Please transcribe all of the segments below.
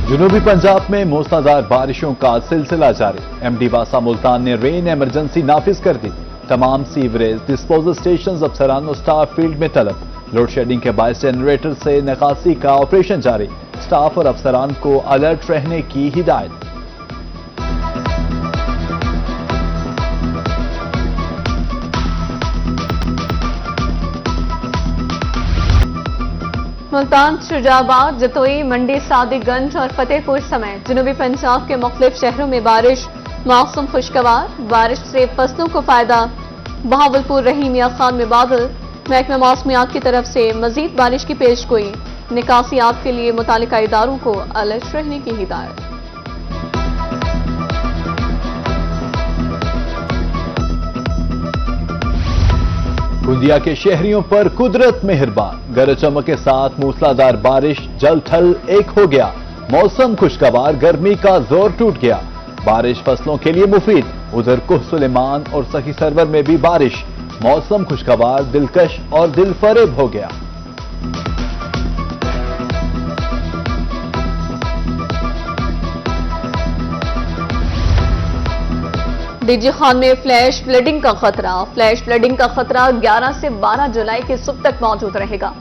جنوبی پنجاب میں موسلادھار بارشوں کا سلسلہ جاری۔ ایم ڈی واسا ملتان نے رین ایمرجنسی نافذ کر دی۔ تمام سیوریج ڈسپوزل اسٹیشنز افسران و سٹاف فیلڈ میں طلب۔ لوڈ شیڈنگ کے باعث جنریٹر سے نکاسی کا آپریشن جاری۔ سٹاف اور افسران کو الرٹ رہنے کی ہدایت۔ ملتان، شجاع آباد، جتوئی، منڈی، صادق گنج اور فتح پور سمیت جنوبی پنجاب کے مختلف شہروں میں بارش، موسم خوشگوار، بارش سے فصلوں کو فائدہ۔ بہاولپور رحیم میاں خان میں بادل، محکمہ موسمیات کی طرف سے مزید بارش کی پیش گوئی۔ نکاسیات کے لیے متعلقہ اداروں کو الرٹ رہنے کی ہدایت۔ گوندیا کے شہریوں پر قدرت مہربان، گرج چمک کے ساتھ موسلادھار بارش، جل تھل ایک ہو گیا۔ موسم خوشگوار، گرمی کا زور ٹوٹ گیا۔ بارش فصلوں کے لیے مفید۔ ادھر کوہ سلیمان اور سخی سرور میں بھی بارش۔ موسم خوشگوار، دلکش اور دل فریب ہو گیا۔ ڈی جی خان میں فلیش فلڈنگ کا خطرہ۔ فلیش فلڈنگ کا خطرہ 11 سے 12 جولائی کی صبح تک موجود رہے گا۔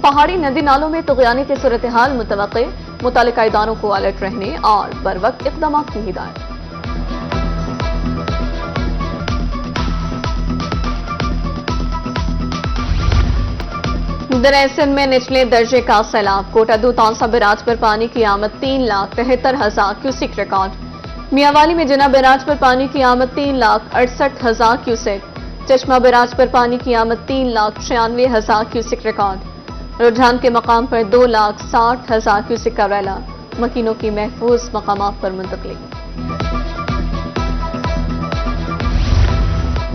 پہاڑی ندی نالوں میں طغیانی کی صورتحال متوقع۔ متعلقہ اداروں کو الرٹ رہنے اور بروقت اقدامات کی ہدایت۔ دریا سندھ میں نچلے درجے کا سیلاب۔ کوٹا دو تانسا بیراج پر پانی کی آمد 3,73,000 کیوسک ریکارڈ۔ میاں والی میں جناب بیراج پر پانی کی آمد 3,68,000 کیوسک۔ چشمہ بیراج پر پانی کی آمد 3,96,000 کیوسک ریکارڈ۔ رجحان کے مقام پر 2,60,000 کیوسک کا ریلا۔ مکینوں کی محفوظ مقامات پر منتقلی۔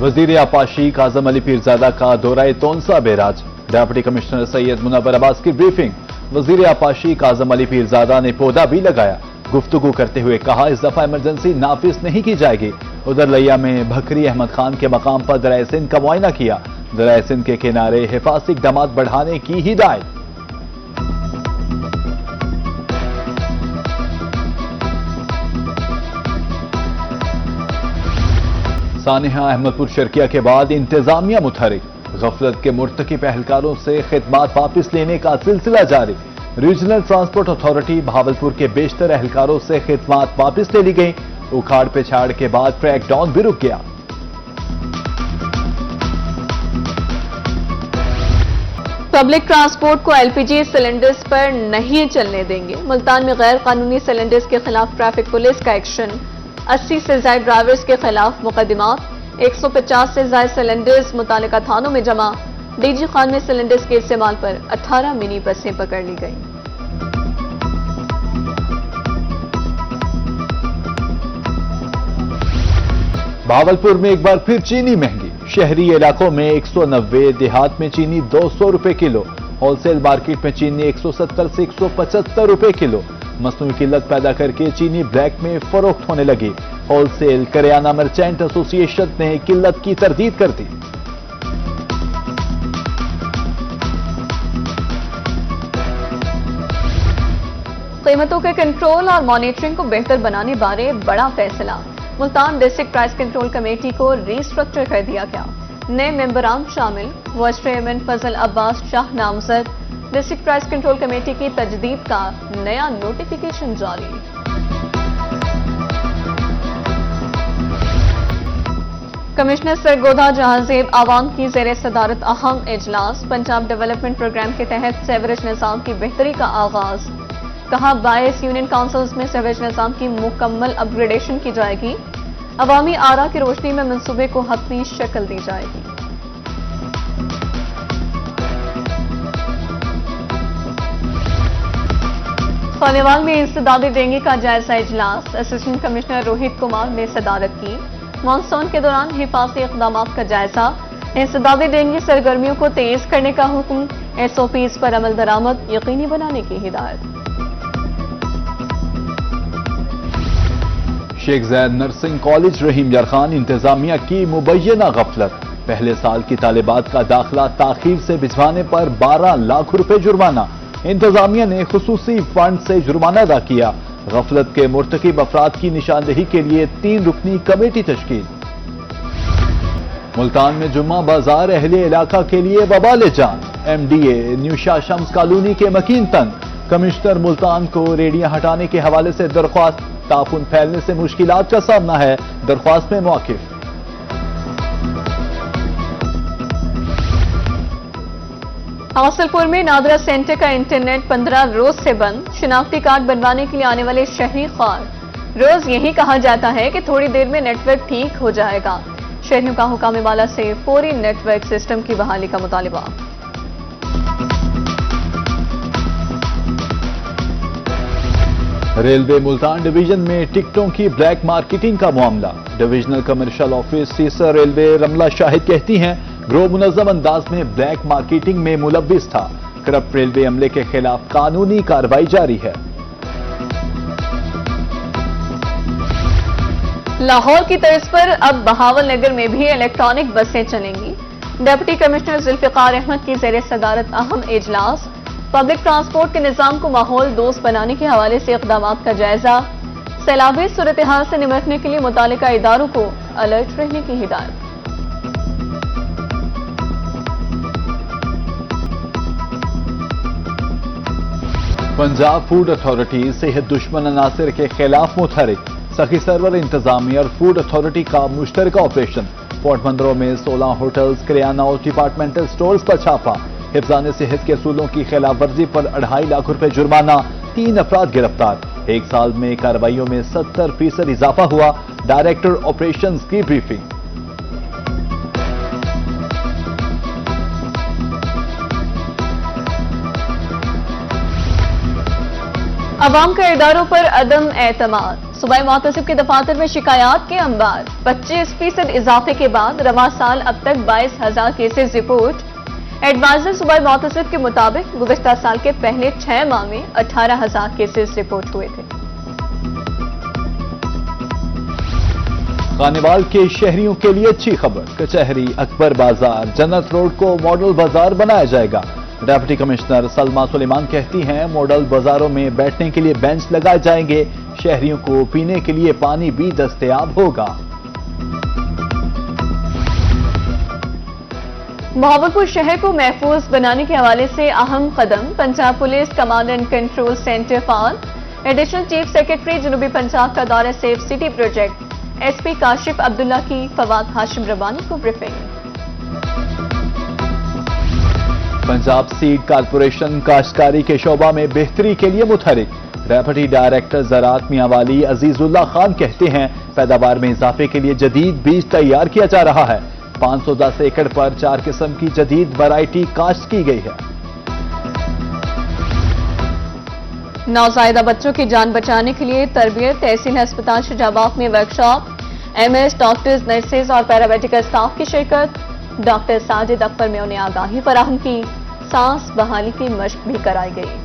وزیر آبپاشی کاظم علی پیرزادہ کا دورہ تونسا بیراج۔ ڈپٹی کمشنر سید منور عباس کی بریفنگ۔ وزیر آبپاشی کاظم علی پیرزادہ نے پودا بھی لگایا۔ گفتگو کرتے ہوئے کہا اس دفعہ ایمرجنسی نافذ نہیں کی جائے گی۔ ادھر لیا میں بھکری احمد خان کے مقام پر دریا سندھ کا معائنہ کیا۔ دریا سندھ کے کنارے حفاظتی اقدامات بڑھانے کی ہدایت۔ سانحہ احمد پور شرکیہ کے بعد انتظامیہ متحرک۔ غفلت کے مرتکب اہلکاروں سے خدمات واپس لینے کا سلسلہ جاری۔ ریجنل ٹرانسپورٹ اتھارٹی بہاولپور کے بیشتر اہلکاروں سے خدمات واپس لے لی گئیں۔ اکھاڑ پچھاڑ کے بعد کریک ڈاؤن بھی رک گیا۔ پبلک ٹرانسپورٹ کو ایل پی جی سلنڈرز پر نہیں چلنے دیں گے۔ ملتان میں غیر قانونی سلنڈرز کے خلاف ٹریفک پولیس کا ایکشن۔ 80 سے زائد ڈرائیورز کے خلاف مقدمات۔ 150 سے زائد سلنڈرز متعلقہ تھانوں میں جمع۔ ڈی جی خان میں سلنڈرز کے استعمال پر 18 منی بسیں پکڑ لی گئیں۔ بہاولپور میں ایک بار پھر چینی مہنگی۔ شہری علاقوں میں 190، دیہات میں چینی 200 روپے کلو۔ ہول سیل مارکیٹ میں چینی 170 سے 175 روپے کلو۔ مصنوعی قلت پیدا کر کے چینی بلیک میں فروخت ہونے لگی۔ ہول سیل کریانہ مرچینٹ ایسوسی ایشن نے قلت کی تردید کر دی۔ قیمتوں کے کنٹرول اور مانیٹرنگ کو بہتر بنانے بارے بڑا فیصلہ۔ Multan district price control committee کو ری اسٹرکچر کر دیا گیا۔ نئے ممبران شامل۔ وائس چیئرمین فضل عباس شاہ نامزد۔ ڈسٹرکٹ پرائس کنٹرول کمیٹی کی تجدید کا نیا نوٹیفیکیشن جاری۔ کمشنر سرگودا جہانزیب عوام کی زیر صدارت اہم اجلاس۔ پنجاب ڈیولپمنٹ پروگرام کے تحت سیوریج نظام کی بہتری کا آغاز۔ کہا 22 یونین کونسلز میں سیوریج نظام کی مکمل اپ گریڈیشن کی جائے گی۔ عوامی آراء کی روشنی میں منصوبے کو حتمی شکل دی جائے گی۔ خانیوال میں انسداد ڈینگی کا جائزہ اجلاس۔ اسسٹنٹ کمشنر روہت کمار نے صدارت کی۔ مانسون کے دوران حفاظتی اقدامات کا جائزہ۔ انسداد ڈینگی سرگرمیوں کو تیز کرنے کا حکم۔ ایس او پیز پر عمل درآمد یقینی بنانے کی ہدایت۔ شیخ زید نرسنگ کالج رحیم یارخان انتظامیہ کی مبینہ غفلت۔ پہلے سال کی طالبات کا داخلہ تاخیر سے بھجوانے پر 12 لاکھ روپے جرمانہ۔ انتظامیہ نے خصوصی فنڈ سے جرمانہ ادا کیا۔ غفلت کے مرتکب افراد کی نشاندہی کے لیے 3 رکنی کمیٹی تشکیل۔ ملتان میں جمعہ بازار اہل علاقہ کے لیے وبال جان، ایم ڈی اے نیوشا شمس کالونی کے مکین تنگ، کمشنر ملتان کو ریڑیاں ہٹانے کے حوالے سے درخواست، تعفن پھیلنے سے مشکلات کا سامنا ہے، درخواست میں موقف۔ حاصل پور میں نادرہ سینٹر کا انٹرنیٹ 15 روز سے بند، شناختی کارڈ بنوانے کے لیے آنے والے شہری خوار، روز یہی کہا جاتا ہے کہ تھوڑی دیر میں نیٹ ورک ٹھیک ہو جائے گا، شہریوں کا حکام والا سے فوری نیٹ ورک سسٹم کی بحالی کا مطالبہ۔ ریلوے ملتان ڈویژن میں ٹکٹوں کی بلیک مارکیٹنگ کا معاملہ، ڈویژنل کمرشل آفیسر ریلوے رملہ شاہد کہتی ہیں گروہ منظم انداز میں بلیک مارکیٹنگ میں ملوث تھا، کرپٹ ریلوے عملے کے خلاف قانونی کارروائی جاری ہے۔ لاہور کی طرز پر اب بہاول نگر میں بھی الیکٹرانک بسیں چلیں گی، ڈپٹی کمشنر ذوالفقار احمد کی زیر صدارت اہم اجلاس، پبلک ٹرانسپورٹ کے نظام کو ماحول دوست بنانے کے حوالے سے اقدامات کا جائزہ، سیلابی صورتحال سے نمٹنے کے لیے متعلقہ اداروں کو الرٹ رہنے کی ہدایت۔ پنجاب فوڈ اتھارٹی صحت دشمن عناصر کے خلاف متحرک، سخی سرور انتظامیہ اور فوڈ اتھارٹی کا مشترکہ آپریشن، پورٹ بندروں میں 16 ہوٹلز، کریانہ اور ڈپارٹمنٹل سٹورز پر چھاپا، حفظان صحت کے اصولوں کی خلاف ورزی پر 2.5 لاکھ روپے جرمانہ، 3 افراد گرفتار، 1 سال میں کارروائیوں میں 70% اضافہ ہوا، ڈائریکٹر آپریشنز کی بریفنگ۔ عوام کا اداروں پر عدم اعتماد، صوبائی محتسب کے دفاتر میں شکایات کے انبار، 25% اضافے کے بعد رواں سال اب تک 22,000 کیسز رپورٹ، ایڈوائزر صوبائی محتسب کے مطابق گزشتہ سال کے پہلے 6 ماہ میں 18,000 کیسز رپورٹ ہوئے تھے۔ خانیوال کے شہریوں کے لیے اچھی خبر، کچہری، اکبر بازار، جنت روڈ کو ماڈل بازار بنایا جائے گا، ڈپٹی کمشنر سلما سلیمان کہتی ہیں ماڈل بازاروں میں بیٹھنے کے لیے بینچ لگائے جائیں گے، شہریوں کو پینے کے لیے پانی بھی دستیاب ہوگا۔ بہاولپور شہر کو محفوظ بنانے کے حوالے سے اہم قدم، Punjab police command and control centre فعال، ایڈیشنل چیف سیکرٹری جنوبی پنجاب کا دورہ safe city project, S P Kashif Abdullah کی فواد ہاشم ربانی کو بریفنگ۔ پنجاب سیڈ کارپوریشن کاشتکاری کے شعبہ میں بہتری کے لیے متحرک، ڈیپٹی ڈائریکٹر زراعت میاں والی عزیز اللہ خان کہتے ہیں پیداوار میں اضافے کے لیے جدید بیج تیار کیا جا رہا ہے، 510 ایکڑ پر 4 قسم کی جدید ویرائٹی کاشت کی گئی ہے۔ نوزائیدہ بچوں کی جان بچانے کے لیے تربیت، تحصیل ہسپتال شجاباد میں workshop, MS doctors, nurses اور پیرامیڈیکل اسٹاف کی شرکت، ڈاکٹر ساجد اختر میں انہیں آگاہی فراہم کی، سانس بحالی کی مشق بھی کرائی گئی۔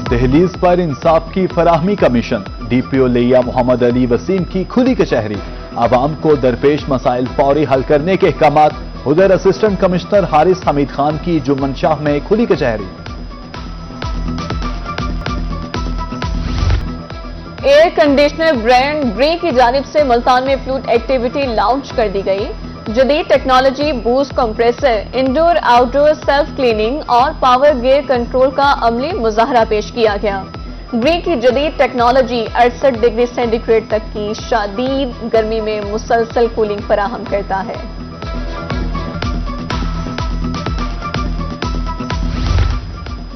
دہلیز پر انصاف کی فراہمی کا مشن، ڈی پی او لیا محمد علی وسیم کی کھلی کچہری، عوام کو درپیش مسائل فوری حل کرنے کے احکامات، ادھر اسسٹنٹ کمشنر حارث حمید خان کی جمن شاہ میں کھلی کچہری۔ ایئر کنڈیشنر برانڈ بری کی جانب سے ملتان میں فلوٹ ایکٹیویٹی لانچ کر دی گئی، جدید technology, boost compressor, indoor outdoor self cleaning اور پاور گیئر کنٹرول کا عملی مظاہرہ پیش کیا گیا۔ بری کی جدید ٹیکنالوجی 68 ڈگری سینٹی گریڈ تک کی شدید گرمی میں مسلسل کولنگ فراہم کرتا ہے۔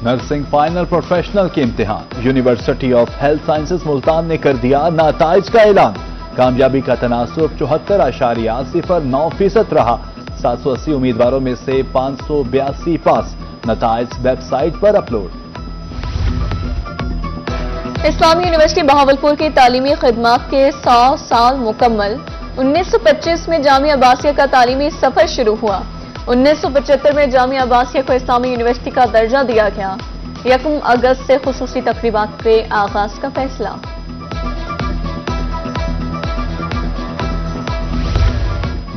نرسنگ فائنل پروفیشنل کے امتحان، university of health sciences Multan نے کر دیا نتائج کا اعلان، کامیابی کا تناسب 74.09% رہا، 780 امیدواروں میں سے 582 پاس، نتائج ویب سائٹ پر اپلوڈ۔ اسلامی یونیورسٹی بہاولپور کی تعلیمی خدمات کے 100 سال مکمل، 1925 میں جامعہ عباسیہ کا تعلیمی سفر شروع ہوا، 1975 میں جامعہ عباسیہ کو اسلامی یونیورسٹی کا درجہ دیا گیا، 1 اگست سے خصوصی تقریبات کے آغاز کا فیصلہ۔